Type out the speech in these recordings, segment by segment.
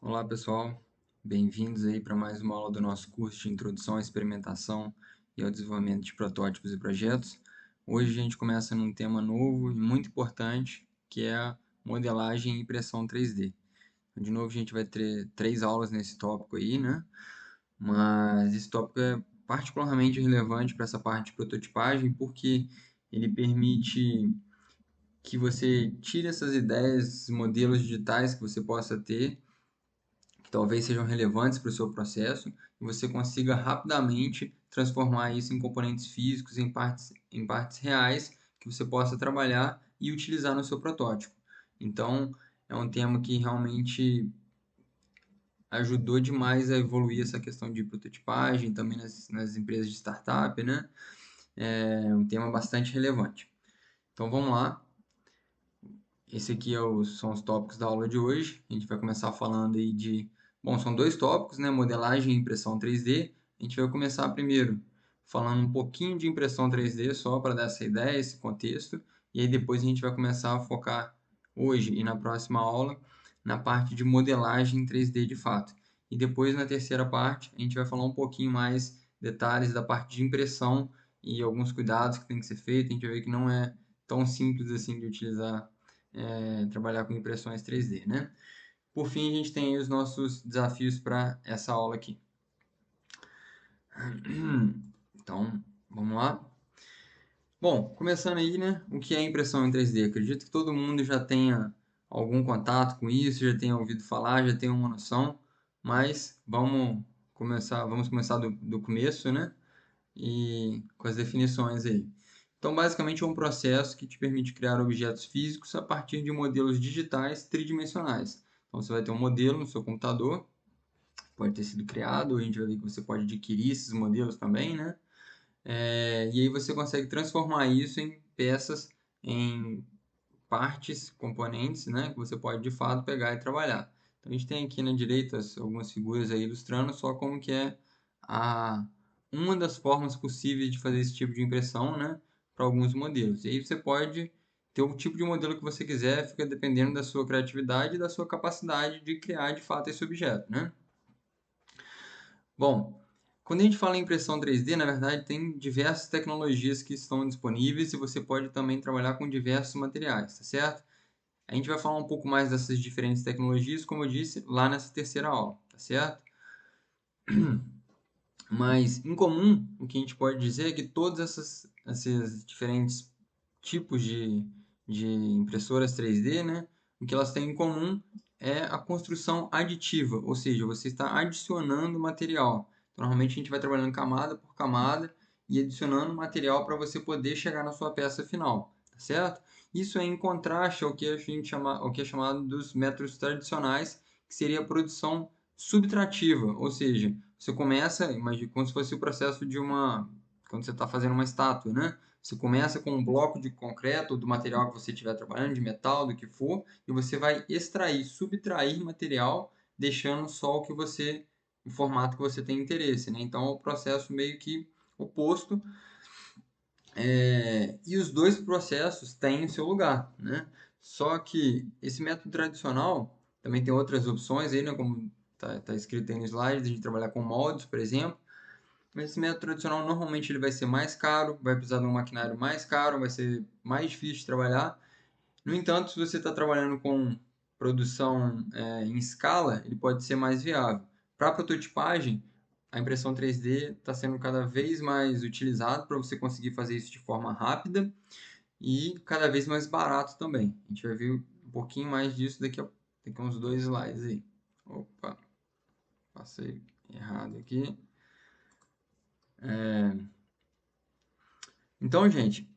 Olá pessoal, bem-vindos aí para mais uma aula do nosso curso de Introdução à Experimentação e ao Desenvolvimento de Protótipos e Projetos. Hoje a gente começa num tema novo e muito importante, que é a modelagem e impressão 3D. De novo a gente vai ter 3 aulas nesse tópico aí, né? Mas esse tópico é particularmente relevante para essa parte de prototipagem, porque ele permite que você tire essas ideias, esses modelos digitais que você possa ter que talvez sejam relevantes para o seu processo e você consiga rapidamente transformar isso em componentes físicos, em partes reais que você possa trabalhar e utilizar no seu protótipo. Então, é um tema que realmente ajudou demais a evoluir essa questão de prototipagem, também nas empresas de startup, né? É um tema bastante relevante. Então, vamos lá. Esse aqui são os tópicos da aula de hoje. A gente vai começar falando aí de... Bom, são 2 tópicos, né? Modelagem e impressão 3D. A gente vai começar primeiro falando um pouquinho de impressão 3D, só para dar essa ideia, esse contexto. E aí depois a gente vai começar a focar hoje e na próxima aula na parte de modelagem 3D de fato. E depois, na terceira parte, a gente vai falar um pouquinho mais detalhes da parte de impressão e alguns cuidados que tem que ser feito. A gente vai ver que não é tão simples assim de utilizar trabalhar com impressões 3D, né? Por fim, a gente tem aí os nossos desafios para essa aula aqui. Então, vamos lá. Bom, começando aí, né? O que é impressão em 3D? Acredito que todo mundo já tenha algum contato com isso, já tenha ouvido falar, já tenha uma noção, mas vamos começar do começo, né? E com as definições aí. Então, basicamente, é um processo que te permite criar objetos físicos a partir de modelos digitais tridimensionais. Então, você vai ter um modelo no seu computador, pode ter sido criado, a gente vai ver que você pode adquirir esses modelos também, né? E aí você consegue transformar isso em peças, em partes, componentes, né? Que você pode, de fato, pegar e trabalhar. Então, a gente tem aqui na direita algumas figuras aí ilustrando só como que é a uma das formas possíveis de fazer esse tipo de impressão, né, para alguns modelos. E aí você pode ter o tipo de modelo que você quiser, fica dependendo da sua criatividade e da sua capacidade de criar de fato esse objeto, né? Bom, quando a gente fala em impressão 3D, na verdade tem diversas tecnologias que estão disponíveis e você pode também trabalhar com diversos materiais, tá certo? A gente vai falar um pouco mais dessas diferentes tecnologias, como eu disse, lá nessa terceira aula, tá certo? Mas, em comum, o que a gente pode dizer é que todos esses diferentes tipos de impressoras 3D, né, o que elas têm em comum é a construção aditiva, ou seja, você está adicionando material. Então, normalmente a gente vai trabalhando camada por camada e adicionando material para você poder chegar na sua peça final, tá certo? Isso é em contraste ao que ao que é chamado dos métodos tradicionais, que seria a produção subtrativa, ou seja, você começa, imagina, como se fosse o processo quando você está fazendo uma estátua, né? Você começa com um bloco de concreto, do material que você estiver trabalhando, de metal, do que for, e você vai extrair, subtrair material, deixando só o formato que você tem interesse, né? Então, é um processo meio que oposto, e os dois processos têm o seu lugar, né? Só que esse método tradicional também tem outras opções aí, né? Como tá escrito aí no slide, de trabalhar com moldes, por exemplo. Mas esse método tradicional normalmente ele vai ser mais caro, vai precisar de um maquinário mais caro, vai ser mais difícil de trabalhar. No entanto, se você está trabalhando com produção em escala, ele pode ser mais viável. Para prototipagem, a impressão 3D está sendo cada vez mais utilizada para você conseguir fazer isso de forma rápida e cada vez mais barato também. A gente vai ver um pouquinho mais disso daqui a uns 2 slides aí. Opa, passei errado aqui. Então, gente,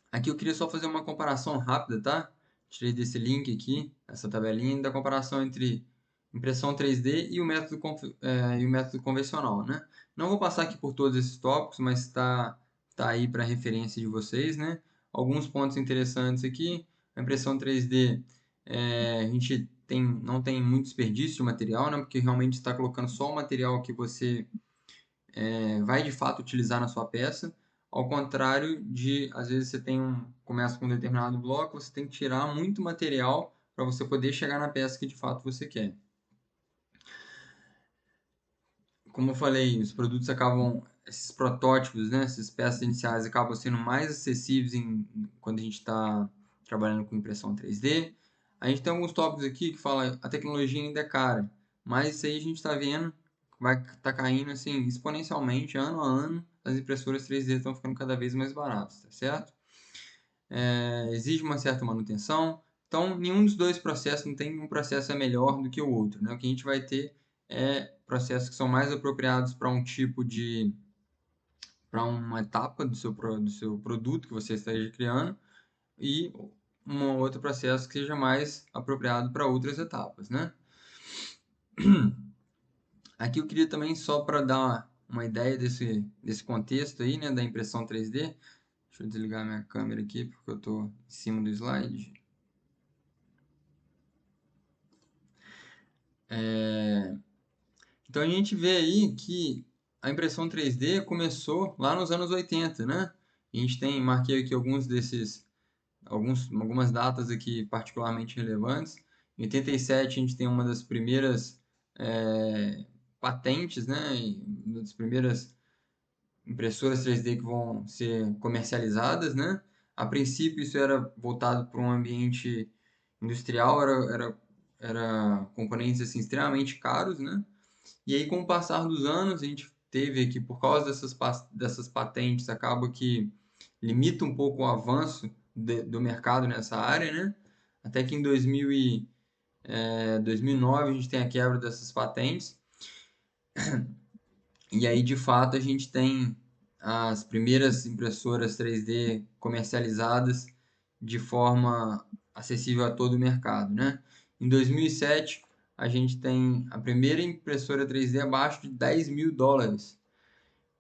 aqui eu queria só fazer uma comparação rápida, tá? Tirei desse link aqui, essa tabelinha da comparação entre impressão 3D e o método convencional, né? Não vou passar aqui por todos esses tópicos, mas tá aí para referência de vocês, né? Alguns pontos interessantes aqui. A impressão 3D, a gente não tem muito desperdício de material, né? Porque realmente está colocando só o material que você vai de fato utilizar na sua peça, ao contrário de, às vezes você começa com um determinado bloco, você tem que tirar muito material para você poder chegar na peça que de fato você quer. como eu falei, os produtos acabam, esses protótipos, né, essas peças iniciais acabam sendo mais acessíveis quando a gente está trabalhando com impressão 3D. A gente tem alguns tópicos aqui que fala a tecnologia ainda é cara, mas isso aí a gente está vendo vai estar caindo assim exponencialmente ano a ano. As impressoras 3D estão ficando cada vez mais baratas, tá certo? Exige uma certa manutenção. Então, nenhum dos dois processos não tem um processo é melhor do que o outro, né? O que a gente vai ter é processos que são mais apropriados para um tipo de, para uma etapa do seu produto que você esteja criando e um outro processo que seja mais apropriado para outras etapas, né? Aqui eu queria também só para dar uma ideia desse contexto aí, né, da impressão 3D. Deixa eu desligar minha câmera aqui porque eu estou em cima do slide. Então a gente vê aí que a impressão 3D começou lá nos anos 80, né? A gente marquei aqui algumas datas aqui particularmente relevantes. Em 87 a gente tem uma das primeiras patentes, né? Uma das primeiras impressoras 3D que vão ser comercializadas, né? A princípio isso era voltado para um ambiente industrial, era componentes assim extremamente caros, né? E aí, com o passar dos anos, a gente teve aqui, por causa dessas patentes, acaba que limita um pouco o avanço do mercado nessa área, né? Até que em 2009 a gente tem a quebra dessas patentes. E aí, de fato, a gente tem as primeiras impressoras 3D comercializadas de forma acessível a todo o mercado, né? Em 2007, a gente tem a primeira impressora 3D abaixo de US$ 10.000.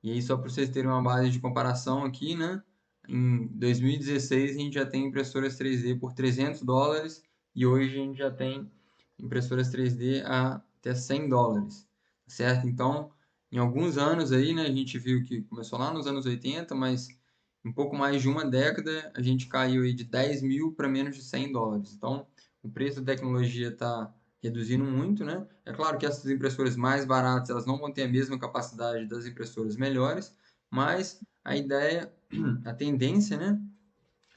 E aí, só para vocês terem uma base de comparação aqui, né? Em 2016, a gente já tem impressoras 3D por US$ 300 e hoje a gente já tem impressoras 3D a até US$ 100, certo? Então, em alguns anos aí, né, a gente viu que começou lá nos anos 80, mas em pouco mais de uma década a gente caiu aí de 10 mil para menos de US$ 100. Então, o preço da tecnologia está reduzindo muito, né? É claro que essas impressoras mais baratas, elas não vão ter a mesma capacidade das impressoras melhores, mas a ideia, a tendência, né,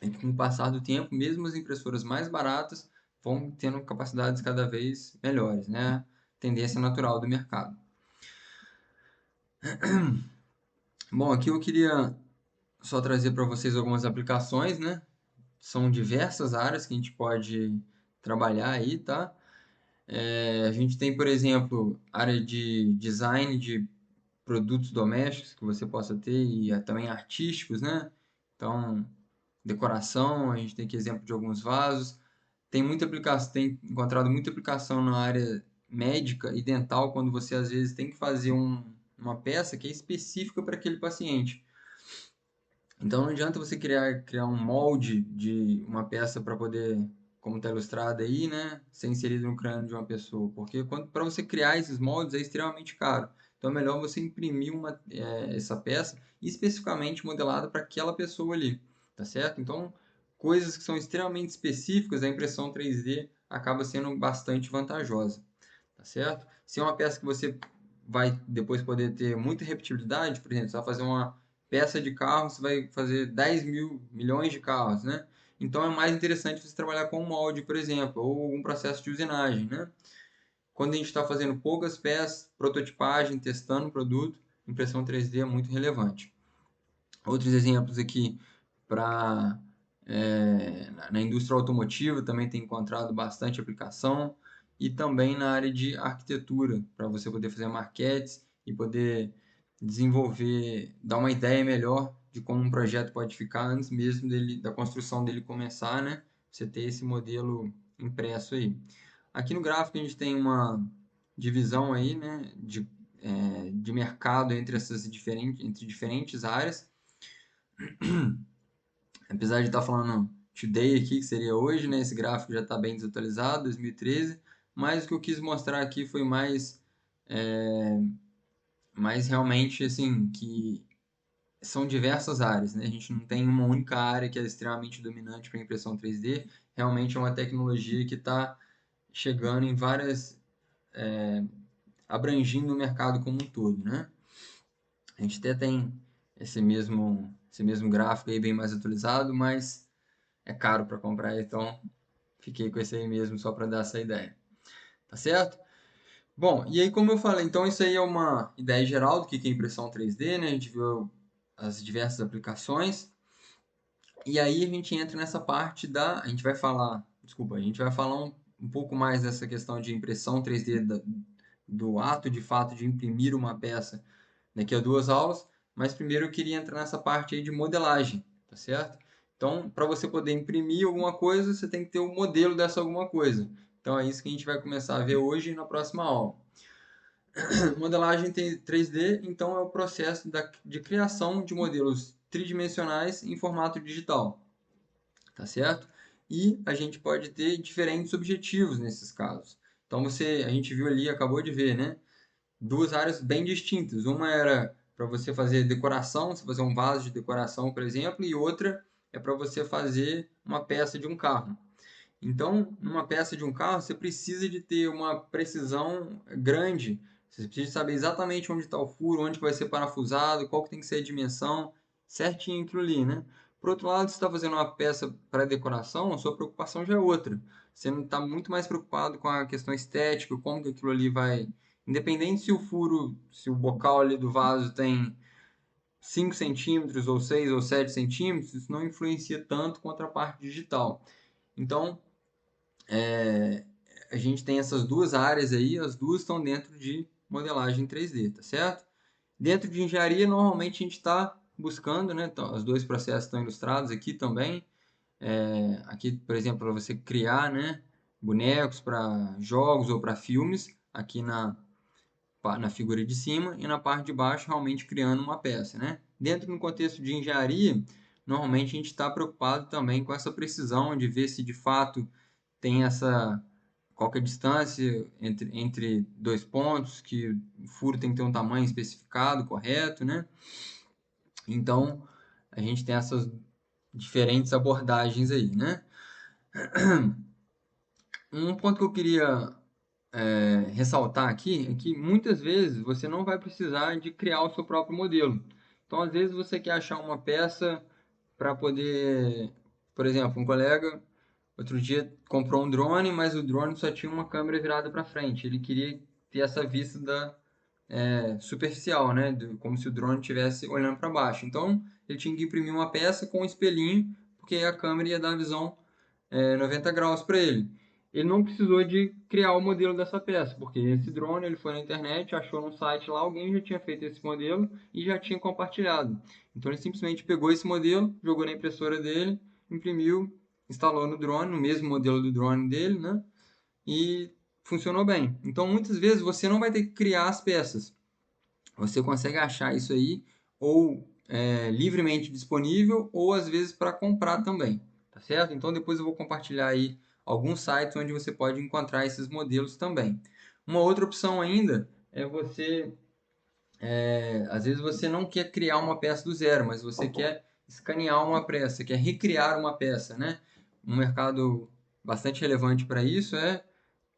é que com o passar do tempo, mesmo as impressoras mais baratas vão tendo capacidades cada vez melhores, né? Tendência natural do mercado. Bom, aqui eu queria só trazer para vocês algumas aplicações, né? São diversas áreas que a gente pode trabalhar aí, tá? A gente tem, por exemplo, área de design de produtos domésticos que você possa ter e também artísticos, né? Então, decoração, a gente tem aqui exemplo de alguns vasos. Tem muita aplicação, tem encontrado muita aplicação na área médica e dental quando você às vezes tem que fazer uma peça que é específica para aquele paciente. Então não adianta você criar um molde de uma peça para poder, como está ilustrado aí, né, ser inserido no crânio de uma pessoa, porque para você criar esses moldes é extremamente caro. Então é melhor você imprimir essa peça especificamente modelada para aquela pessoa ali, tá certo? Então coisas que são extremamente específicas, a impressão 3D acaba sendo bastante vantajosa, tá certo? Se é uma peça que você vai depois poder ter muita repetibilidade, por exemplo, você vai fazer uma peça de carro, você vai fazer 10 mil, milhões de carros, né? Então é mais interessante você trabalhar com um molde, por exemplo, ou algum processo de usinagem, né? Quando a gente está fazendo poucas peças, prototipagem, testando o produto, impressão 3D é muito relevante. Outros exemplos aqui para na indústria automotiva também tem encontrado bastante aplicação e também na área de arquitetura, para você poder fazer maquetes e poder desenvolver, dar uma ideia melhor de como um projeto pode ficar antes mesmo da construção dele começar, né? Você ter esse modelo impresso aí. Aqui no gráfico a gente tem uma divisão aí, né, de mercado entre diferentes áreas. Apesar de estar falando today aqui, que seria hoje, né? Esse gráfico já está bem desatualizado, 2013. Mas o que eu quis mostrar aqui foi mais realmente, assim, que são diversas áreas, né? A gente não tem uma única área que é extremamente dominante para impressão 3D. Realmente é uma tecnologia que está chegando em várias abrangindo o mercado como um todo, né? A gente até tem esse mesmo gráfico aí bem mais atualizado, mas é caro para comprar, então fiquei com esse aí mesmo só para dar essa ideia. Tá certo? Bom, e aí como eu falei, então isso aí é uma ideia geral do que é impressão 3D, né? A gente viu as diversas aplicações. E aí a gente entra nessa parte a gente vai falar, desculpa, a gente vai falar um pouco mais dessa questão de impressão 3D do ato de fato de imprimir uma peça daqui a 2 aulas, mas primeiro eu queria entrar nessa parte aí de modelagem, tá certo? Então, para você poder imprimir alguma coisa, você tem que ter o modelo dessa alguma coisa. Então é isso que a gente vai começar a ver hoje e na próxima aula. Modelagem 3D, então, é o processo de criação de modelos tridimensionais em formato digital, tá certo? E a gente pode ter diferentes objetivos nesses casos. Então, a gente viu ali, acabou de ver, né? Duas áreas bem distintas. Uma era para você fazer decoração, você fazer um vaso de decoração, por exemplo, e outra é para você fazer uma peça de um carro. Então, numa peça de um carro, você precisa de ter uma precisão grande. Você precisa saber exatamente onde está o furo, onde vai ser parafusado, qual que tem que ser a dimensão, certinho aquilo ali, né? Por outro lado, se você está fazendo uma peça para decoração, a sua preocupação já é outra. Você não está muito mais preocupado com a questão estética, como que aquilo ali vai... Independente se o furo, se o bocal ali do vaso tem 5 centímetros, ou 6 ou 7 centímetros, isso não influencia tanto quanto a parte digital. Então, é, a gente tem essas duas áreas aí, as duas estão dentro de modelagem 3D, tá certo? Dentro de engenharia, normalmente a gente está buscando, né? Então, os dois processos estão ilustrados aqui também. Aqui, por exemplo, para você criar, né, bonecos para jogos ou para filmes, aqui na figura de cima, e na parte de baixo, realmente criando uma peça, né? Dentro do contexto de engenharia, normalmente a gente está preocupado também com essa precisão de ver se de fato tem qual que é a distância entre dois pontos, que o furo tem que ter um tamanho especificado, correto, né? Então, a gente tem essas diferentes abordagens aí, né? Um ponto que eu queria ressaltar aqui é que muitas vezes você não vai precisar de criar o seu próprio modelo. Então, às vezes você quer achar uma peça para poder, por exemplo, um colega outro dia comprou um drone, mas o drone só tinha uma câmera virada para frente. Ele queria ter essa vista superficial, né? Como se o drone estivesse olhando para baixo. Então, ele tinha que imprimir uma peça com um espelhinho, porque a câmera ia dar a visão 90 graus para ele. Ele não precisou de criar o modelo dessa peça, porque esse drone ele foi na internet, achou num site lá, alguém já tinha feito esse modelo e já tinha compartilhado. Então ele simplesmente pegou esse modelo, jogou na impressora dele, imprimiu, instalou no drone, no mesmo modelo do drone dele, né? E funcionou bem. Então muitas vezes você não vai ter que criar as peças. Você consegue achar isso aí ou livremente disponível ou às vezes para comprar também, tá certo? Então depois eu vou compartilhar aí alguns sites onde você pode encontrar esses modelos também. Uma outra opção ainda é às vezes você não quer criar uma peça do zero, mas você quer escanear uma peça, quer recriar uma peça, né? Um mercado bastante relevante para isso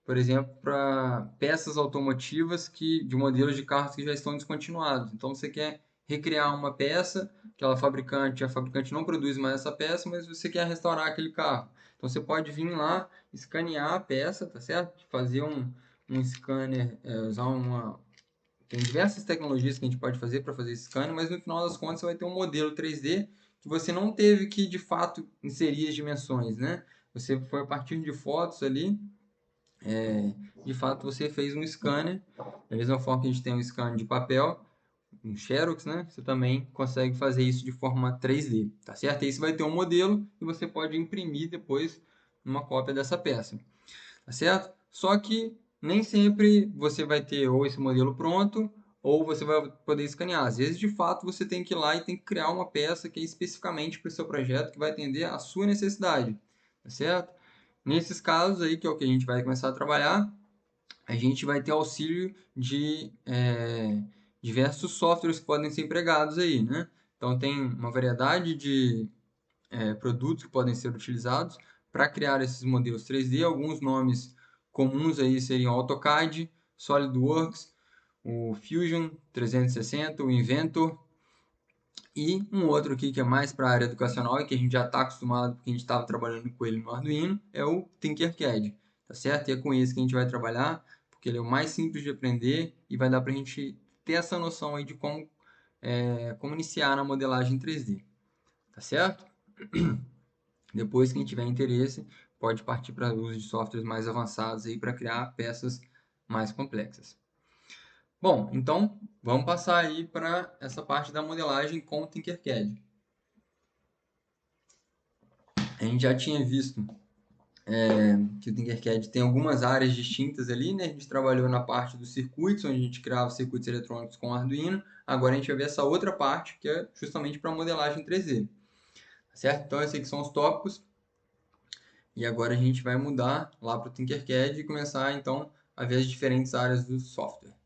por exemplo, para peças automotivas de modelos de carros que já estão descontinuados. Então você quer recriar uma peça, a fabricante não produz mais essa peça, mas você quer restaurar aquele carro. Então você pode vir lá, escanear a peça, tá certo? Fazer um scanner, usar tem diversas tecnologias que a gente pode fazer para fazer esse scanner, mas no final das contas você vai ter um modelo 3D que você não teve que de fato inserir as dimensões, né? Você foi a partir de fotos ali de fato você fez um scanner, da mesma forma que a gente tem um scanner de papel, um Xerox, né? Você também consegue fazer isso de forma 3D, tá certo? Aí você vai ter um modelo e você pode imprimir depois uma cópia dessa peça, tá certo? Só que nem sempre você vai ter ou esse modelo pronto ou você vai poder escanear. Às vezes, de fato, você tem que ir lá e tem que criar uma peça que é especificamente para o seu projeto, que vai atender à sua necessidade, tá certo? Nesses casos aí, que é o que a gente vai começar a trabalhar, a gente vai ter auxílio de diversos softwares que podem ser empregados aí, né? Então tem uma variedade de produtos que podem ser utilizados para criar esses modelos 3D. Alguns nomes comuns aí seriam AutoCAD, SolidWorks. o Fusion 360, o Inventor, e um outro aqui que é mais para a área educacional e que a gente já está acostumado, porque a gente estava trabalhando com ele no Arduino, é o Tinkercad, tá certo? E é com esse que a gente vai trabalhar, porque ele é o mais simples de aprender e vai dar para a gente ter essa noção aí de como iniciar na modelagem 3D, tá certo? Depois, quem tiver interesse, pode partir para o uso de softwares mais avançados aí para criar peças mais complexas. Bom, então vamos passar aí para essa parte da modelagem com o Tinkercad. A gente já tinha visto que o Tinkercad tem algumas áreas distintas ali, né? A gente trabalhou na parte dos circuitos, onde a gente criava circuitos eletrônicos com Arduino. Agora a gente vai ver essa outra parte, que é justamente para modelagem 3D. Certo? Então, esses aqui são os tópicos. E agora a gente vai mudar lá para o Tinkercad e começar, então, a ver as diferentes áreas do software.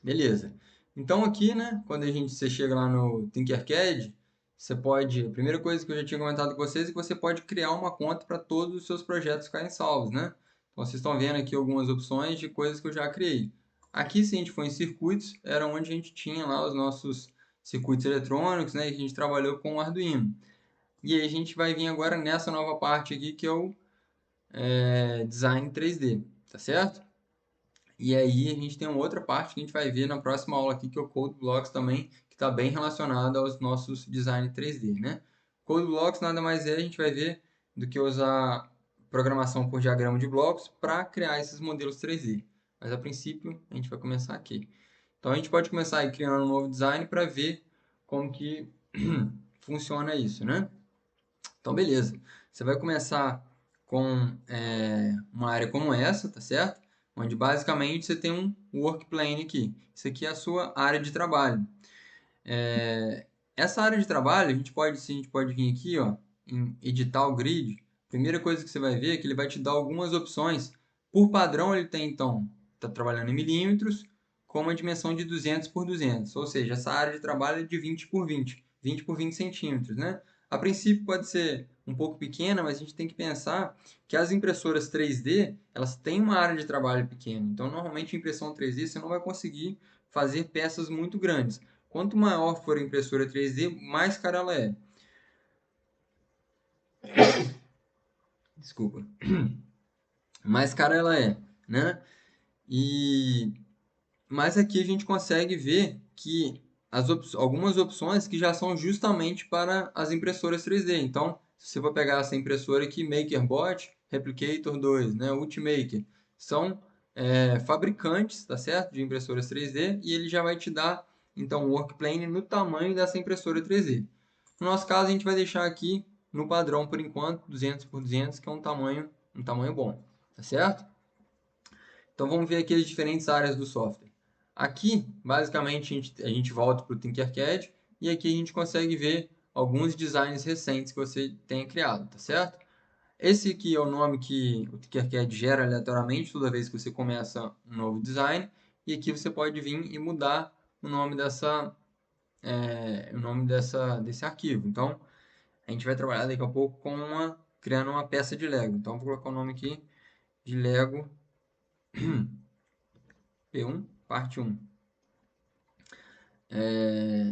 Beleza. Então, aqui, né, quando você chega lá no Tinkercad, você pode... A primeira coisa que eu já tinha comentado com vocês é que você pode criar uma conta para todos os seus projetos ficarem salvos, né? Então, vocês estão vendo aqui algumas opções de coisas que eu já criei. Aqui, se a gente for em circuitos, era onde a gente tinha lá os nossos circuitos eletrônicos, né, e a gente trabalhou com o Arduino. E aí a gente vai vir agora nessa nova parte aqui, que é o Design 3D, tá certo? E aí a gente tem uma outra parte que a gente vai ver na próxima aula aqui, que é o Code Blocks também, que está bem relacionado aos nossos Design 3D, né? Code Blocks nada mais é, a gente vai ver do que usar programação por diagrama de blocos para criar esses modelos 3D. Mas a princípio a gente vai começar aqui. Então a gente pode começar aí criando um novo design para ver como que funciona isso, né? Então, beleza. Você vai começar com uma área como essa, tá certo? Onde basicamente você tem um work plane aqui. Isso aqui é a sua área de trabalho. Essa área de trabalho, a gente pode vir aqui, ó, em editar o grid. Primeira coisa que você vai ver é que ele vai te dar algumas opções. Por padrão, ele tem, então, está trabalhando em milímetros, com uma dimensão de 200 por 200. Ou seja, essa área de trabalho é de 20 por 20, 20 por 20 centímetros, né? A princípio pode ser um pouco pequena, mas a gente tem que pensar que as impressoras 3D, elas têm uma área de trabalho pequena. Então, normalmente, em impressão 3D, você não vai conseguir fazer peças muito grandes. Quanto maior for a impressora 3D, mais cara ela é. Desculpa. Mais cara ela é, né? E mas aqui a gente consegue ver que algumas opções que já são justamente para as impressoras 3D. Então, se você for pegar essa impressora aqui, MakerBot, Replicator 2, né, Ultimaker, são fabricantes, tá certo? De impressoras 3D e ele já vai te dar então o workplane no tamanho dessa impressora 3D. No nosso caso, a gente vai deixar aqui no padrão por enquanto, 200 por 200, que é um tamanho bom, tá certo? Então vamos ver aqui as diferentes áreas do software. Aqui, basicamente, a gente volta para o Tinkercad e aqui a gente consegue ver alguns designs recentes que você tenha criado, tá certo? Esse aqui é o nome que o Tinkercad gera aleatoriamente toda vez que você começa um novo design e aqui você pode vir e mudar o nome desse arquivo. Então, a gente vai trabalhar daqui a pouco criando uma peça de Lego. Então, vou colocar o nome aqui de Lego P1, parte 1.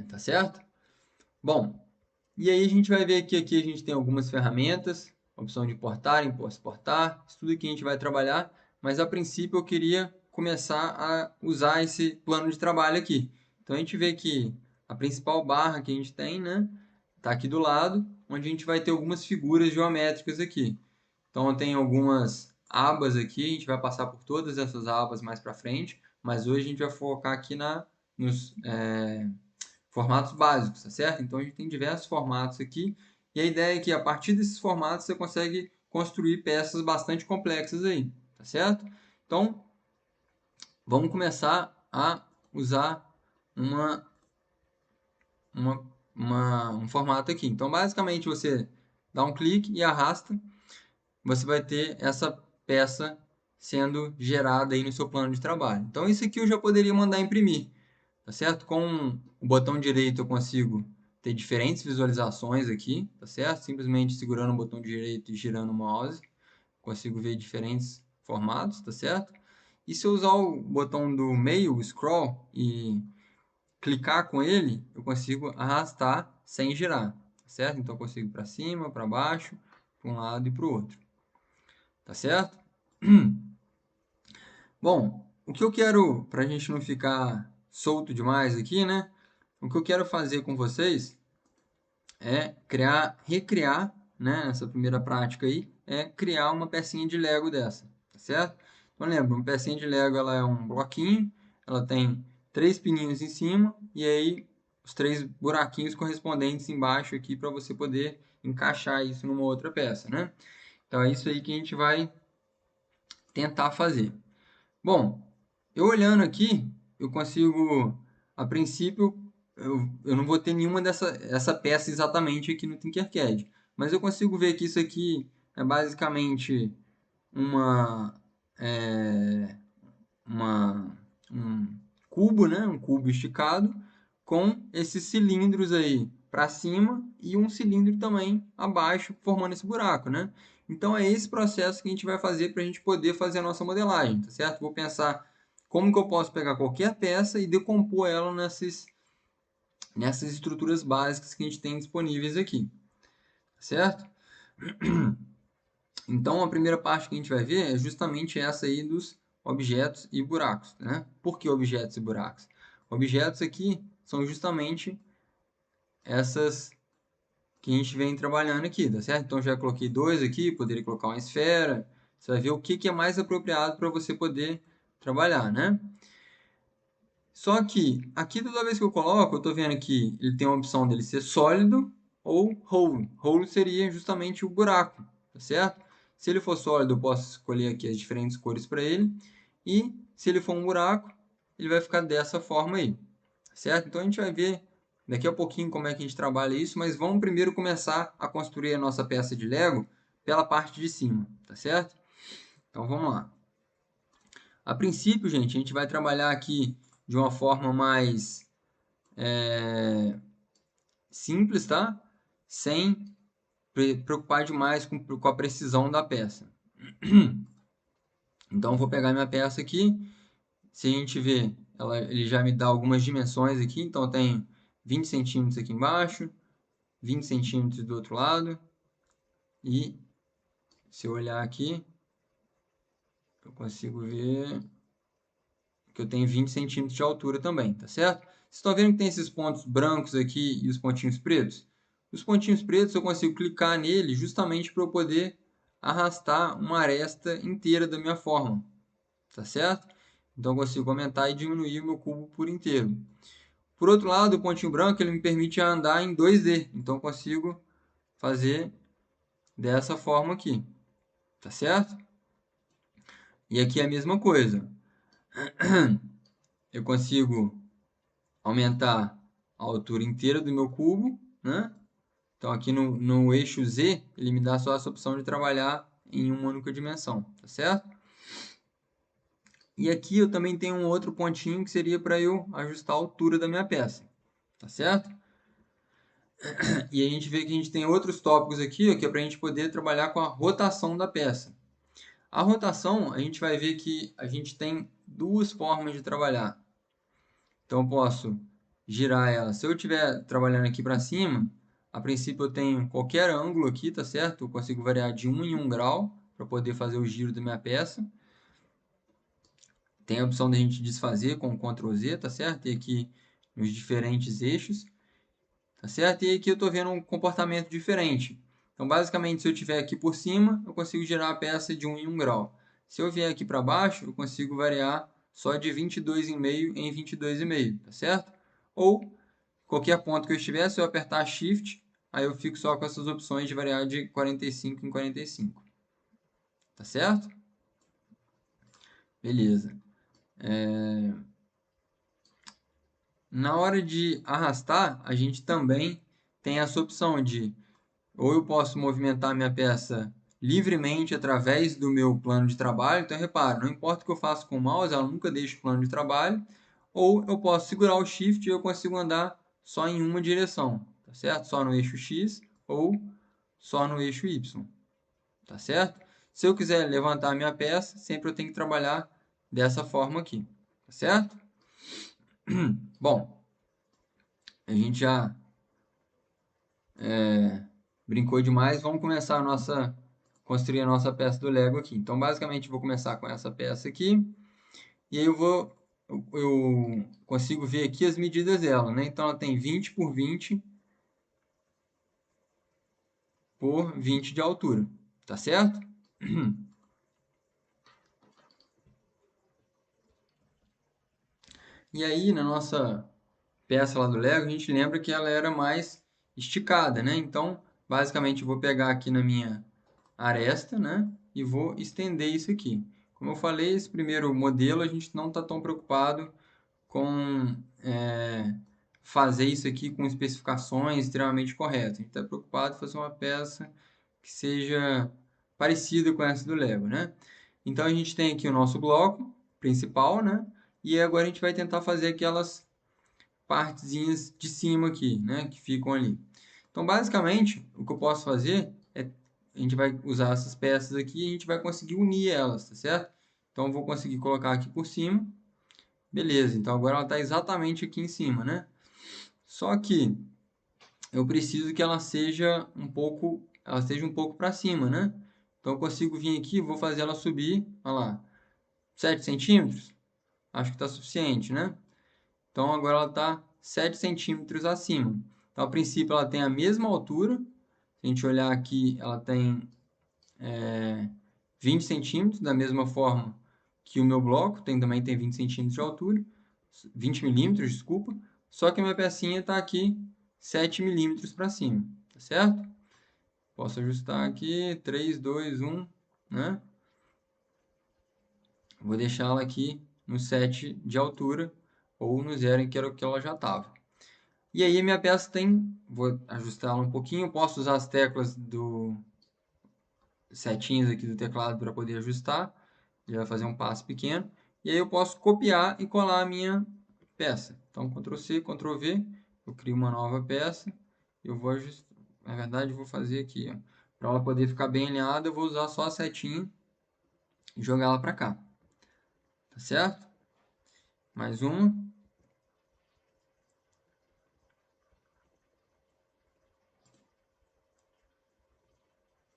Tá certo? Bom, e aí a gente vai ver que aqui a gente tem algumas ferramentas, opção de importar, exportar, isso tudo que a gente vai trabalhar, mas a princípio eu queria começar a usar esse plano de trabalho aqui. Então a gente vê que a principal barra que a gente tem, né, tá aqui do lado, onde a gente vai ter algumas figuras geométricas aqui. Então tem algumas abas aqui, a gente vai passar por todas essas abas mais para frente, mas hoje a gente vai focar aqui nos formatos básicos, tá certo? Então a gente tem diversos formatos aqui e a ideia é que a partir desses formatos você consegue construir peças bastante complexas aí, tá certo? Então vamos começar a usar uma, um formato aqui. Então basicamente você dá um clique e arrasta, você vai ter essa peça sendo gerada aí no seu plano de trabalho. Então isso aqui eu já poderia mandar imprimir, tá certo? Com o botão direito eu consigo ter diferentes visualizações aqui, tá certo? Simplesmente segurando o botão direito e girando o mouse, consigo ver diferentes formatos, tá certo? E se eu usar o botão do meio, o scroll, e clicar com ele, eu consigo arrastar sem girar, certo? Então eu consigo para cima, para baixo, para um lado e para o outro, tá certo? Bom, o que eu quero, para a gente não ficar solto demais aqui, né? O que eu quero fazer com vocês é recriar, né? Nessa primeira prática aí, é criar uma pecinha de Lego dessa, tá certo? Então lembra, uma pecinha de Lego ela é um bloquinho, ela tem 3 pininhos em cima e aí os 3 buraquinhos correspondentes embaixo aqui para você poder encaixar isso numa outra peça, né? Então é isso aí que a gente vai tentar fazer. Bom, eu olhando aqui, eu consigo, a princípio, eu não vou ter nenhuma essa peça exatamente aqui no Tinkercad, mas eu consigo ver que isso aqui é basicamente uma, é, um cubo, né? Um cubo esticado com esses cilindros aí para cima e um cilindro também abaixo formando esse buraco, né? Então é esse processo que a gente vai fazer para a gente poder fazer a nossa modelagem, tá certo? Vou pensar como que eu posso pegar qualquer peça e decompor ela nessas estruturas básicas que a gente tem disponíveis aqui, tá certo? Então, a primeira parte que a gente vai ver é justamente essa aí dos objetos e buracos, né? Por que objetos e buracos? Objetos aqui são justamente essas que a gente vem trabalhando aqui, tá certo? Então, já coloquei 2 aqui, poderia colocar uma esfera. Você vai ver o que é mais apropriado para você poder trabalhar, né? Só que, aqui toda vez que eu coloco, eu estou vendo que ele tem a opção dele ser sólido ou hole. Hole seria justamente o buraco, tá certo? Se ele for sólido, eu posso escolher aqui as diferentes cores para ele. E se ele for um buraco, ele vai ficar dessa forma aí, tá certo? Então a gente vai ver daqui a pouquinho como é que a gente trabalha isso, mas vamos primeiro começar a construir a nossa peça de Lego pela parte de cima, tá certo? Então vamos lá. A princípio, gente, a gente vai trabalhar aqui de uma forma mais simples, tá? Sem preocupar demais com a precisão da peça. Então, vou pegar minha peça aqui. Se a gente ver, ele já me dá algumas dimensões aqui. Então, eu tenho 20 centímetros aqui embaixo, 20 centímetros do outro lado. E, se eu olhar aqui, eu consigo ver que eu tenho 20 centímetros de altura também, tá certo? Vocês estão vendo que tem esses pontos brancos aqui e os pontinhos pretos? Os pontinhos pretos eu consigo clicar nele justamente para eu poder arrastar uma aresta inteira da minha forma, tá certo? Então eu consigo aumentar e diminuir o meu cubo por inteiro. Por outro lado, o pontinho branco ele me permite andar em 2D, então eu consigo fazer dessa forma aqui, tá certo? E aqui é a mesma coisa. Eu consigo aumentar a altura inteira do meu cubo, né? Então aqui no eixo Z, ele me dá só essa opção de trabalhar em uma única dimensão, tá certo? E aqui eu também tenho um outro pontinho que seria para eu ajustar a altura da minha peça, tá certo? E a gente vê que a gente tem outros tópicos aqui, ó, que é para a gente poder trabalhar com a rotação da peça. A rotação, a gente vai ver que a gente tem duas formas de trabalhar. Então eu posso girar ela. Se eu estiver trabalhando aqui para cima, a princípio eu tenho qualquer ângulo aqui, tá certo? Eu consigo variar de 1 em 1 grau para poder fazer o giro da minha peça. Tem a opção de a gente desfazer com o Ctrl Z, tá certo? E aqui nos diferentes eixos, tá certo? E aqui eu estou vendo um comportamento diferente. Então, basicamente, se eu estiver aqui por cima, eu consigo girar a peça de 1 em 1 grau. Se eu vier aqui para baixo, eu consigo variar só de 22,5 em 22,5, tá certo? Ou qualquer ponto que eu estiver, se eu apertar Shift, aí eu fico só com essas opções de variar de 45 em 45. Tá certo? Beleza. Na hora de arrastar, a gente também tem essa opção de ou eu posso movimentar minha peça livremente através do meu plano de trabalho. Então, repara, não importa o que eu faço com o mouse, ela nunca deixa o plano de trabalho. Ou eu posso segurar o Shift e eu consigo andar só em uma direção, tá certo? Só no eixo X ou só no eixo Y, tá certo? Se eu quiser levantar a minha peça, sempre eu tenho que trabalhar dessa forma aqui, tá certo? Bom, a gente já brincou demais, vamos começar construir a nossa peça do Lego aqui. Então, basicamente, eu vou começar com essa peça aqui, e aí eu consigo ver aqui as medidas dela, né? Então, ela tem 20 por 20 por 20 de altura, tá certo? E aí, na nossa peça lá do Lego, a gente lembra que ela era mais esticada, né? Então, basicamente, eu vou pegar aqui na minha aresta, né? E vou estender isso aqui. Como eu falei, esse primeiro modelo a gente não está tão preocupado com fazer isso aqui com especificações extremamente corretas. A gente está preocupado em fazer uma peça que seja parecida com essa do Lego, né? Então a gente tem aqui o nosso bloco principal, né? E agora a gente vai tentar fazer aquelas partezinhas de cima aqui, né? Que ficam ali. Então basicamente o que eu posso fazer é a gente vai usar essas peças aqui e a gente vai conseguir unir elas, tá certo? Então eu vou conseguir colocar aqui por cima. Beleza, então agora ela está exatamente aqui em cima, né? Só que eu preciso que ela esteja um pouco para cima, né? Então eu consigo vir aqui, vou fazer ela subir, olha lá, 7 centímetros, acho que está suficiente, né? Então agora ela está 7 centímetros acima. Então a princípio ela tem a mesma altura, se a gente olhar aqui, ela tem 20 centímetros, da mesma forma que o meu bloco, também tem 20 centímetros de altura, 20 milímetros, desculpa, só que a minha pecinha está aqui 7 milímetros para cima, tá certo? Posso ajustar aqui, 3, 2, 1, né? Vou deixar ela aqui no 7 de altura, ou no 0 que era o que ela já estava. E aí a minha peça vou ajustar ela um pouquinho, posso usar as teclas do setinhas aqui do teclado para poder ajustar, ele vai fazer um passo pequeno, e aí eu posso copiar e colar a minha peça. Então, Ctrl C, Ctrl V, eu crio uma nova peça, eu vou ajustar, na verdade eu vou fazer aqui, para ela poder ficar bem alinhada, eu vou usar só a setinha e jogar ela para cá, tá certo? Mais uma.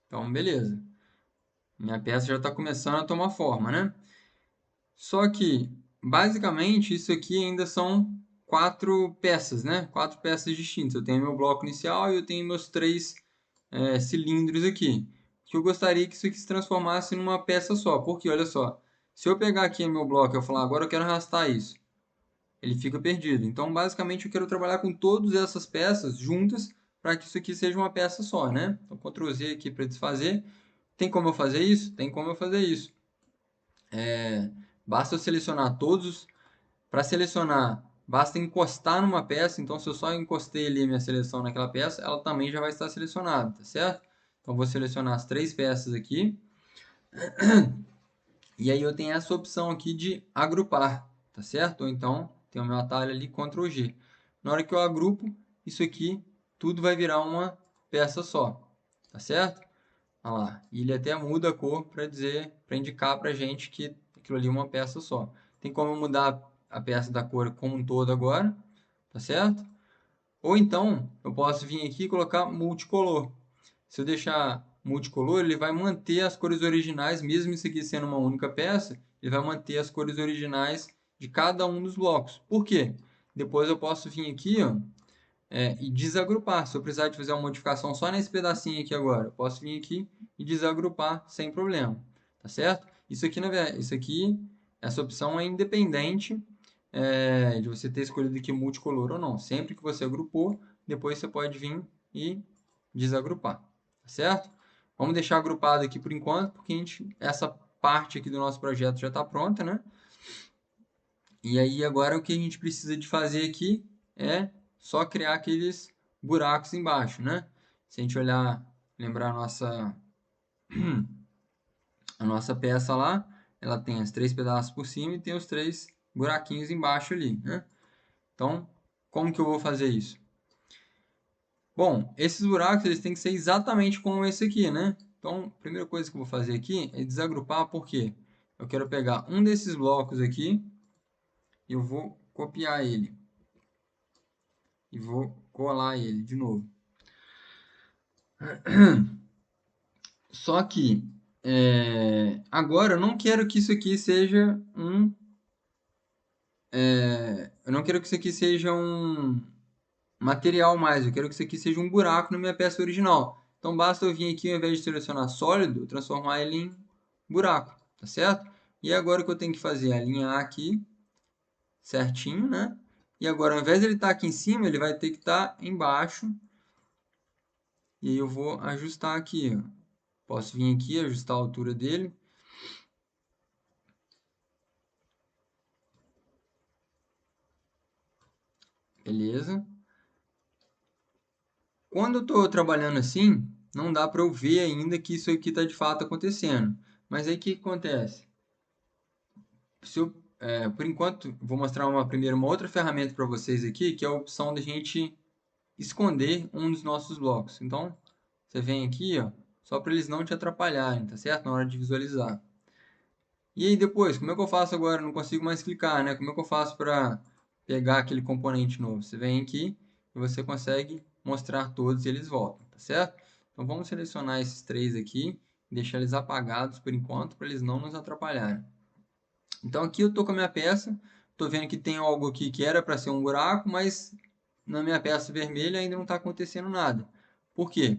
Então, beleza. Minha peça já está começando a tomar forma, né? Só que, basicamente, isso aqui ainda são 4 peças, né? 4 peças distintas. Eu tenho meu bloco inicial e eu tenho meus 3 cilindros aqui. Que eu gostaria que isso aqui se transformasse numa peça só. Porque, olha só, se eu pegar aqui meu bloco e eu falar, agora eu quero arrastar isso, ele fica perdido. Então, basicamente, eu quero trabalhar com todas essas peças juntas para que isso aqui seja uma peça só, né? Então, Ctrl Z aqui para desfazer. Tem como eu fazer isso? Tem como eu fazer isso. Basta eu selecionar todos. Para selecionar, basta encostar numa peça. Então, se eu só encostei ali minha seleção naquela peça, ela também já vai estar selecionada, tá certo? Então, vou selecionar as 3 peças aqui. E aí eu tenho essa opção aqui de agrupar, tá certo? Ou então, tem o meu atalho ali, Ctrl G. Na hora que eu agrupo, isso aqui, tudo vai virar uma peça só, tá certo? Olha lá, e ele até muda a cor para indicar para a gente que aquilo ali é uma peça só. Tem como mudar a peça da cor como um todo agora, tá certo? Ou então, eu posso vir aqui e colocar multicolor. Se eu deixar multicolor, ele vai manter as cores originais, mesmo isso aqui sendo uma única peça, ele vai manter as cores originais de cada um dos blocos. Por quê? Depois eu posso vir aqui, ó, e desagrupar. Se eu precisar de fazer uma modificação só nesse pedacinho aqui agora, eu posso vir aqui e desagrupar sem problema, tá certo? Isso aqui, essa opção é independente de você ter escolhido aqui multicolor ou não. Sempre que você agrupou, depois você pode vir e desagrupar, tá certo? Vamos deixar agrupado aqui por enquanto, porque essa parte aqui do nosso projeto já está pronta, né? E aí agora o que a gente precisa de fazer aqui é só criar aqueles buracos embaixo, né? Se a gente lembrar a nossa peça lá, ela tem os 3 pedaços por cima e tem os 3 buraquinhos embaixo ali, né? Então, como que eu vou fazer isso? Bom, esses buracos eles têm que ser exatamente como esse aqui, né? Então, a primeira coisa que eu vou fazer aqui é desagrupar, por quê? eu quero pegar um desses blocos aqui e eu vou copiar ele. E vou colar ele de novo. Só que agora eu não quero que isso aqui seja eu não quero que isso aqui seja um material mais. Eu quero que isso aqui seja um buraco na minha peça original. Então basta eu vir aqui, ao invés de selecionar sólido, transformar ele em buraco, tá certo? E agora o que eu tenho que fazer é alinhar aqui certinho, né? E agora, ao invés de ele estar aqui em cima, ele vai ter que estar embaixo. E aí eu vou ajustar aqui, ó. Posso vir aqui, ajustar a altura dele. Beleza. Quando eu estou trabalhando assim, não dá para eu ver ainda que isso aqui está de fato acontecendo. Mas aí o que acontece? Por enquanto, vou mostrar uma outra ferramenta para vocês aqui, que é a opção da gente esconder um dos nossos blocos. Então, você vem aqui, ó, só para eles não te atrapalharem, tá certo? Na hora de visualizar. E aí depois, como é que eu faço agora? Não consigo mais clicar, né? Como é que eu faço para pegar aquele componente novo? Você vem aqui e você consegue mostrar todos e eles voltam, tá certo? Então vamos selecionar esses três aqui e deixar eles apagados por enquanto para eles não nos atrapalharem. Então aqui eu estou com a minha peça, estou vendo que tem algo aqui que era para ser um buraco, mas na minha peça vermelha ainda não está acontecendo nada. Por quê?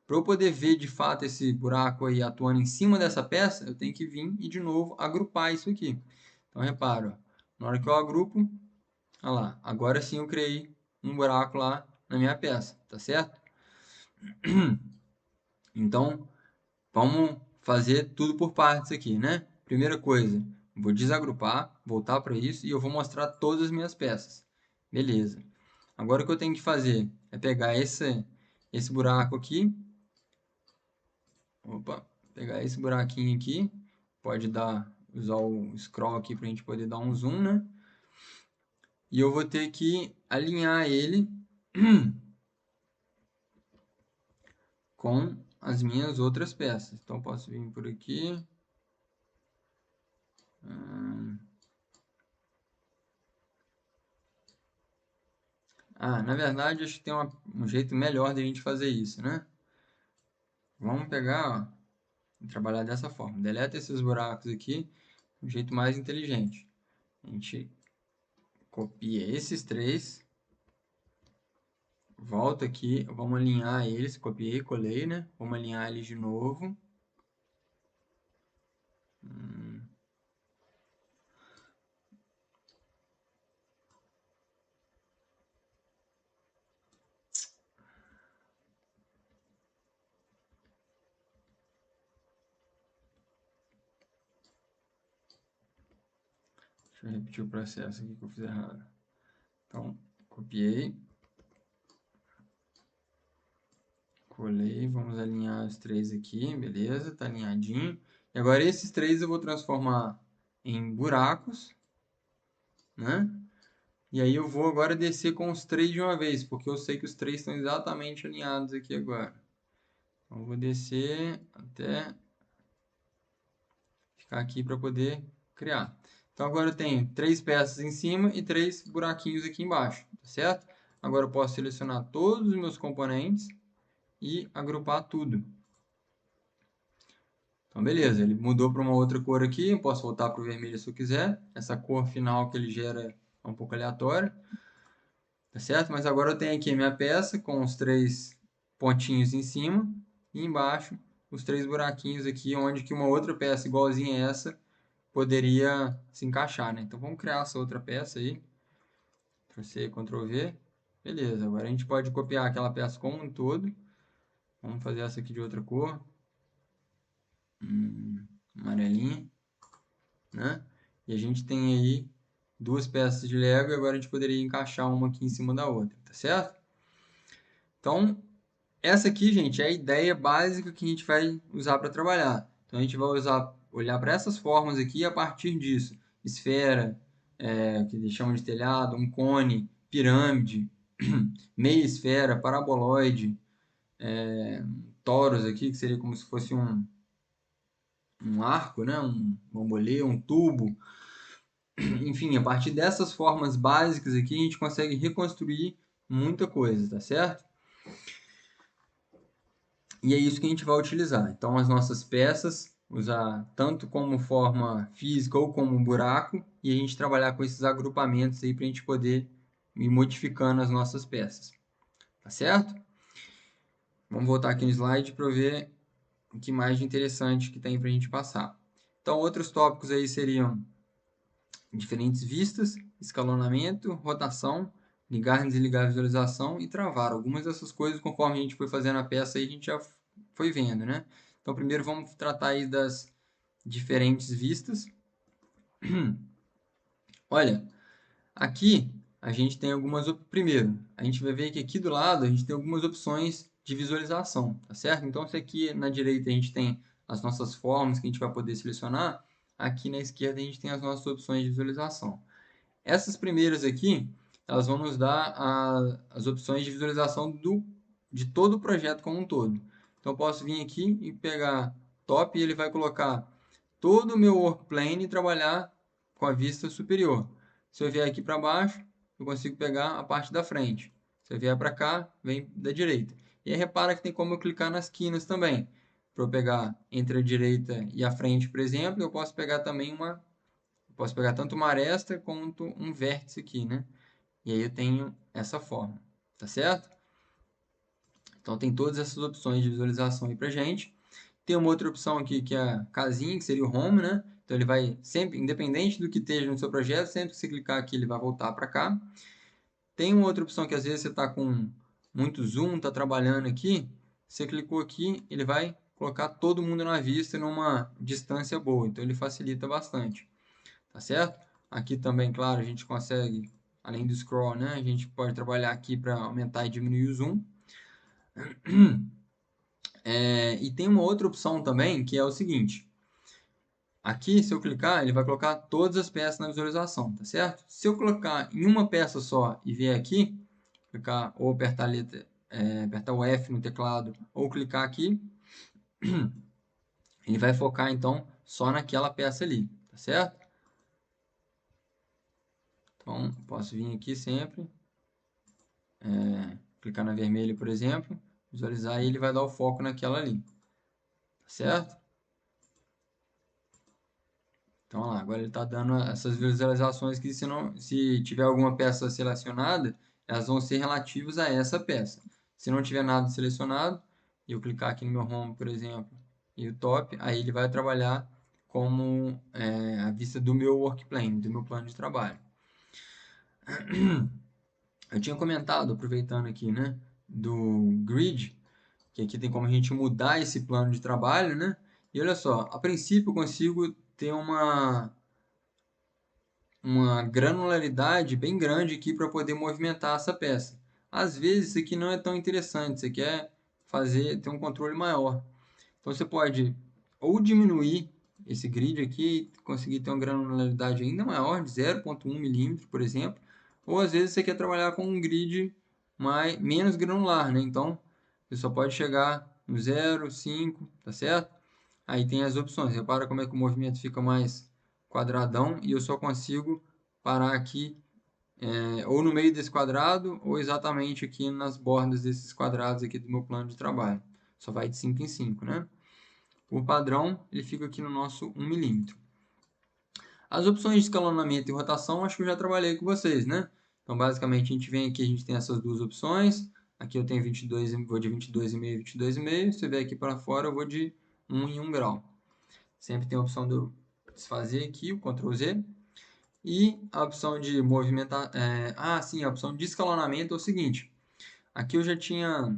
Para eu poder ver de fato esse buraco aí atuando em cima dessa peça, eu tenho que vir e de novo agrupar isso aqui. Então repara, na hora que eu agrupo, olha lá, agora sim eu criei um buraco lá na minha peça, tá certo? Então, vamos fazer tudo por partes aqui, né? Primeira coisa, vou desagrupar, voltar para isso e eu vou mostrar todas as minhas peças. Beleza. Agora o que eu tenho que fazer é pegar esse buraco aqui. Opa, pegar esse buraquinho aqui. Pode usar o scroll aqui para a gente poder dar um zoom, né? E eu vou ter que alinhar ele com as minhas outras peças. Então, posso vir por aqui. Na verdade, acho que tem um jeito melhor de a gente fazer isso, né? Vamos pegar, ó, e trabalhar dessa forma. Deleta esses buracos aqui, de um jeito mais inteligente. A gente copia esses três, volta aqui, vamos alinhar eles, copiei, colei, né? Vamos alinhar eles de novo. Deixa eu repetir o processo aqui que eu fiz errado. Então, copiei, colei, vamos alinhar os três aqui, beleza, tá alinhadinho. E agora esses três eu vou transformar em buracos, né? E aí eu vou agora descer com os três de uma vez, porque eu sei que os três estão exatamente alinhados aqui agora. Então eu vou descer até ficar aqui para poder criar. Então agora eu tenho três peças em cima e três buraquinhos aqui embaixo, tá certo? Agora eu posso selecionar todos os meus componentes e agrupar tudo. Então beleza, ele mudou para uma outra cor aqui, eu posso voltar para o vermelho se eu quiser. Essa cor final que ele gera é um pouco aleatória. Tá certo? Mas agora eu tenho aqui a minha peça com os três pontinhos em cima e embaixo os três buraquinhos aqui, onde que uma outra peça igualzinha a essa poderia se encaixar, né? Então vamos criar essa outra peça aí. Ctrl+C, Ctrl+V. Beleza, agora a gente pode copiar aquela peça como um todo. Vamos fazer essa aqui de outra cor. Amarelinha, né? E a gente tem aí duas peças de Lego e agora a gente poderia encaixar uma aqui em cima da outra, tá certo? Então, essa aqui, gente, é a ideia básica que a gente vai usar para trabalhar. Então, a gente vai olhar para essas formas aqui e a partir disso, esfera, que eles chamam de telhado, um cone, pirâmide, meia esfera, paraboloide, torus aqui, que seria como se fosse um arco, né? Um bambolê, um tubo. Enfim, a partir dessas formas básicas aqui, a gente consegue reconstruir muita coisa, tá certo? E é isso que a gente vai utilizar. Então, as nossas peças, usar tanto como forma física ou como um buraco, e a gente trabalhar com esses agrupamentos aí para a gente poder ir modificando as nossas peças. Tá certo? Vamos voltar aqui no slide para ver o que mais de interessante que tem para a gente passar. Então, outros tópicos aí seriam diferentes vistas, escalonamento, rotação, ligar, desligar a visualização e travar. Algumas dessas coisas, conforme a gente foi fazendo a peça, aí a gente já foi vendo, né? Então, primeiro vamos tratar aí das diferentes vistas. Olha, aqui a gente tem algumas... Primeiro, a gente vai ver que aqui do lado a gente tem algumas opções de visualização, tá certo? Então, se aqui na direita a gente tem as nossas formas que a gente vai poder selecionar, aqui na esquerda a gente tem as nossas opções de visualização. Essas primeiras aqui, elas vão nos dar as opções de visualização de todo o projeto como um todo. Então, eu posso vir aqui e pegar top e ele vai colocar todo o meu workplane e trabalhar com a vista superior. Se eu vier aqui para baixo, eu consigo pegar a parte da frente. Se eu vier para cá, vem da direita. E aí repara que tem como eu clicar nas quinas também. Para eu pegar entre a direita e a frente, por exemplo, eu posso pegar também posso pegar tanto uma aresta quanto um vértice aqui, né? E aí eu tenho essa forma, tá certo? Então tem todas essas opções de visualização aí pra gente. Tem uma outra opção aqui que é a casinha, que seria o home, né? Então ele vai sempre, independente do que esteja no seu projeto, sempre que você clicar aqui ele vai voltar para cá. Tem uma outra opção que às vezes você está com muito zoom, está trabalhando aqui, você clicou aqui, ele vai colocar todo mundo na vista numa distância boa, então ele facilita bastante, tá certo? Aqui também, claro, a gente consegue, além do scroll, né, a gente pode trabalhar aqui para aumentar e diminuir o zoom. E tem uma outra opção também, que é o seguinte, aqui, se eu clicar, ele vai colocar todas as peças na visualização, tá certo? Se eu colocar em uma peça só e vier aqui, clicar ou apertar a letra, apertar o F no teclado ou clicar aqui, ele vai focar então só naquela peça ali, tá certo? Então, posso vir aqui sempre, clicar na vermelha, por exemplo, visualizar e ele vai dar o foco naquela ali, tá certo? Então, lá, agora ele está dando essas visualizações que se tiver alguma peça selecionada, elas vão ser relativas a essa peça. Se não tiver nada selecionado, e eu clicar aqui no meu home, por exemplo, e o top, aí ele vai trabalhar como a vista do meu workplane, do meu plano de trabalho. Eu tinha comentado, aproveitando aqui, né, do grid, que aqui tem como a gente mudar esse plano de trabalho, né? E olha só, a princípio eu consigo ter uma granularidade bem grande aqui para poder movimentar essa peça. Às vezes isso aqui não é tão interessante, você quer ter um controle maior. Então você pode ou diminuir esse grid aqui e conseguir ter uma granularidade ainda maior, de 0,1 milímetro, por exemplo, ou às vezes você quer trabalhar com um grid menos granular, né? Então você só pode chegar no 0, 5, tá certo? Aí tem as opções. Repara como é que o movimento fica mais quadradão e eu só consigo parar aqui ou no meio desse quadrado ou exatamente aqui nas bordas desses quadrados aqui do meu plano de trabalho. Só vai de 5 em 5, né? O padrão ele fica aqui no nosso 1 milímetro. As opções de escalonamento e rotação, acho que eu já trabalhei com vocês, né? Então, basicamente, a gente vem aqui, a gente tem essas duas opções. Aqui eu tenho 22, vou de 22,5 e 22,5. Se eu vier aqui para fora, eu vou de 1 em 1 grau. Sempre tem a opção de eu desfazer aqui, o Ctrl Z. E a opção de movimentar... sim, a opção de escalonamento é o seguinte. Aqui eu já tinha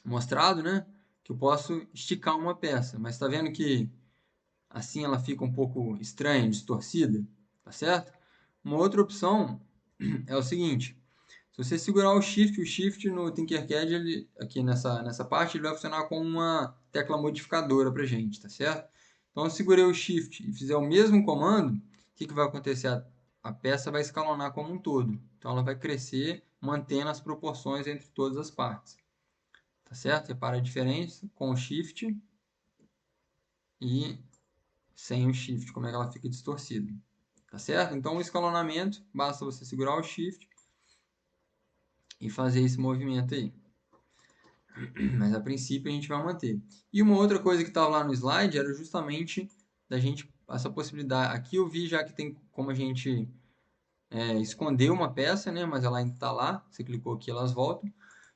mostrado, né? Que eu posso esticar uma peça. Mas está vendo que assim ela fica um pouco estranha, distorcida? Tá certo? Uma outra opção é o seguinte. Se você segurar o Shift no Tinkercad, aqui nessa parte, ele vai funcionar como uma tecla modificadora para gente, tá certo? Então, eu segurei o Shift e fizer o mesmo comando, o que vai acontecer? A peça vai escalonar como um todo. Então, ela vai crescer, mantendo as proporções entre todas as partes. Tá certo? Repara a diferença com o Shift. e sem o Shift, como é que ela fica distorcida. Tá certo? Então, o escalonamento, basta você segurar o Shift e fazer esse movimento aí. Mas a princípio a gente vai manter. E uma outra coisa que estava lá no slide era justamente da gente, essa possibilidade. Aqui eu vi já que tem como a gente esconder uma peça, né? Mas ela ainda está lá. Você clicou aqui, elas voltam.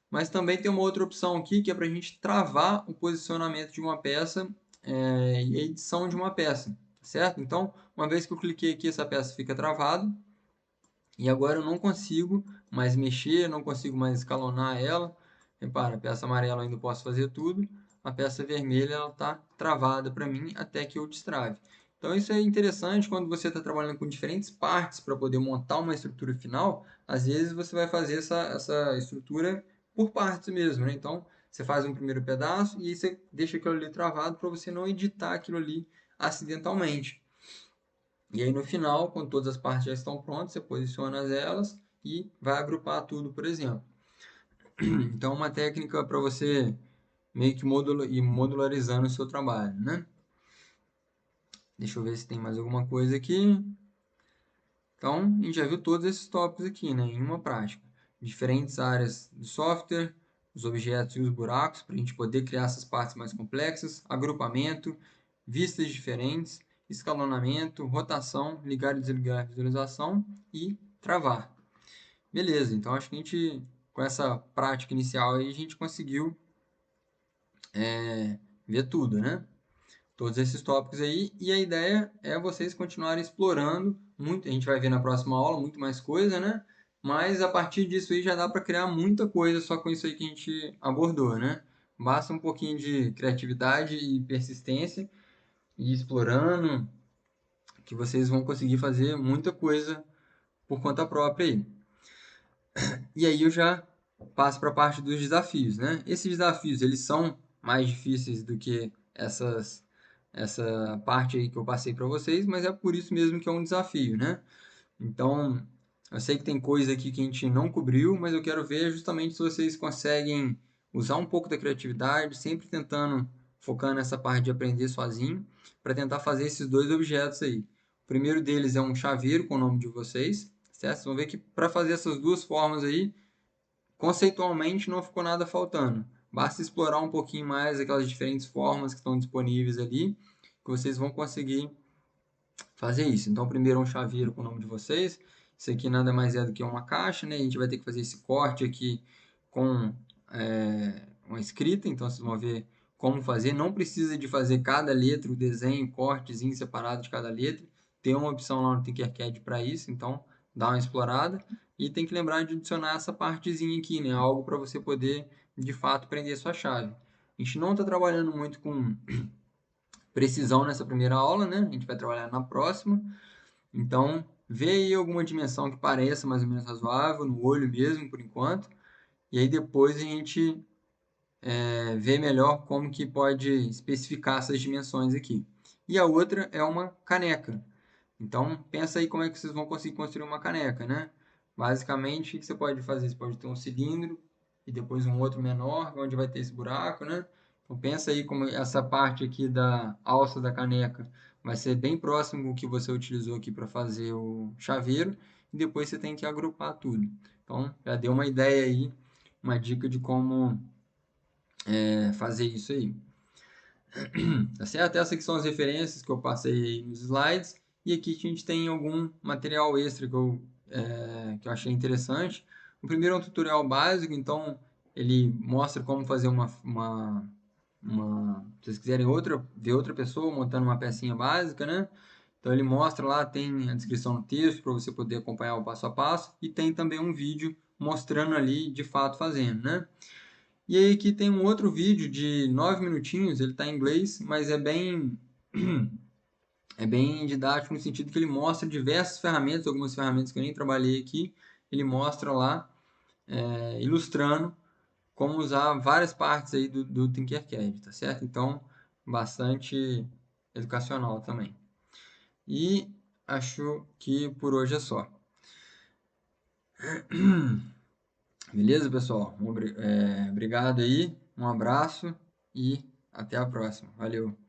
Mas também tem uma outra opção aqui que é para a gente travar o posicionamento de uma peça e a edição de uma peça, certo? Então, uma vez que eu cliquei aqui, essa peça fica travada. E agora eu não consigo mais mexer, não consigo mais escalonar ela. Repara, a peça amarela eu ainda posso fazer tudo. A peça vermelha ela está travada para mim até que eu destrave. Então isso é interessante quando você está trabalhando com diferentes partes para poder montar uma estrutura final. Às vezes você vai fazer essa estrutura por partes mesmo, né? Então você faz um primeiro pedaço e aí você deixa aquilo ali travado para você não editar aquilo ali acidentalmente. E aí no final, quando todas as partes já estão prontas, você posiciona elas e vai agrupar tudo, por exemplo. Então, uma técnica para você meio que ir modularizando o seu trabalho, né? Deixa eu ver se tem mais alguma coisa aqui. Então, a gente já viu todos esses tópicos aqui, né? Em uma prática. Diferentes áreas do software, os objetos e os buracos, para a gente poder criar essas partes mais complexas, agrupamento, vistas diferentes, escalonamento, rotação, ligar e desligar a visualização e travar. Beleza, então acho que a gente, com essa prática inicial aí, a gente conseguiu ver tudo, né? Todos esses tópicos aí, e a ideia é vocês continuarem explorando muito, a gente vai ver na próxima aula muito mais coisa, né? Mas a partir disso aí já dá para criar muita coisa só com isso aí que a gente abordou, né? Basta um pouquinho de criatividade e persistência e explorando que vocês vão conseguir fazer muita coisa por conta própria aí. E aí eu já passo para a parte dos desafios, né? Esses desafios, eles são mais difíceis do que essa parte aí que eu passei para vocês, mas é por isso mesmo que é um desafio, né? Então, eu sei que tem coisa aqui que a gente não cobriu, mas eu quero ver justamente se vocês conseguem usar um pouco da criatividade, sempre tentando focar nessa parte de aprender sozinho, para tentar fazer esses dois objetos aí. O primeiro deles é um chaveiro com o nome de vocês, certo? Vocês vão ver que para fazer essas duas formas aí, conceitualmente não ficou nada faltando. Basta explorar um pouquinho mais aquelas diferentes formas que estão disponíveis ali, que vocês vão conseguir fazer isso. Então, primeiro um chaveiro com o nome de vocês. Isso aqui nada mais é do que uma caixa, né? A gente vai ter que fazer esse corte aqui com uma escrita. Então, vocês vão ver como fazer. Não precisa de fazer cada letra, o desenho, cortezinho separado de cada letra. Tem uma opção lá no Tinkercad para isso. Então, dá uma explorada. E tem que lembrar de adicionar essa partezinha aqui, né? Algo para você poder, de fato, prender sua chave. A gente não está trabalhando muito com precisão nessa primeira aula, né? A gente vai trabalhar na próxima. Então, vê aí alguma dimensão que pareça mais ou menos razoável, no olho mesmo, por enquanto. E aí depois a gente vê melhor como que pode especificar essas dimensões aqui. E a outra é uma caneca. Então, pensa aí como é que vocês vão conseguir construir uma caneca, né? Basicamente, o que você pode fazer? Você pode ter um cilindro e depois um outro menor, onde vai ter esse buraco, né? Então, pensa aí como essa parte aqui da alça da caneca vai ser bem próximo do que você utilizou aqui para fazer o chaveiro. E depois você tem que agrupar tudo. Então, já deu uma ideia aí, uma dica de como fazer isso aí. Tá certo? Essas aqui são as referências que eu passei nos slides. E aqui a gente tem algum material extra que eu achei interessante. O primeiro é um tutorial básico, então ele mostra como fazer se vocês quiserem ver outra pessoa montando uma pecinha básica, né? Então ele mostra lá, tem a descrição no texto para você poder acompanhar o passo a passo. E tem também um vídeo mostrando ali de fato fazendo, né? E aí aqui tem um outro vídeo de 9 minutinhos, ele está em inglês, mas é bem didático no sentido que ele mostra diversas ferramentas, algumas ferramentas que eu nem trabalhei aqui, ele mostra lá, ilustrando como usar várias partes aí do Tinkercad, tá certo? Então, bastante educacional também. E acho que por hoje é só. Beleza, pessoal? Obrigado aí, um abraço e até a próxima. Valeu!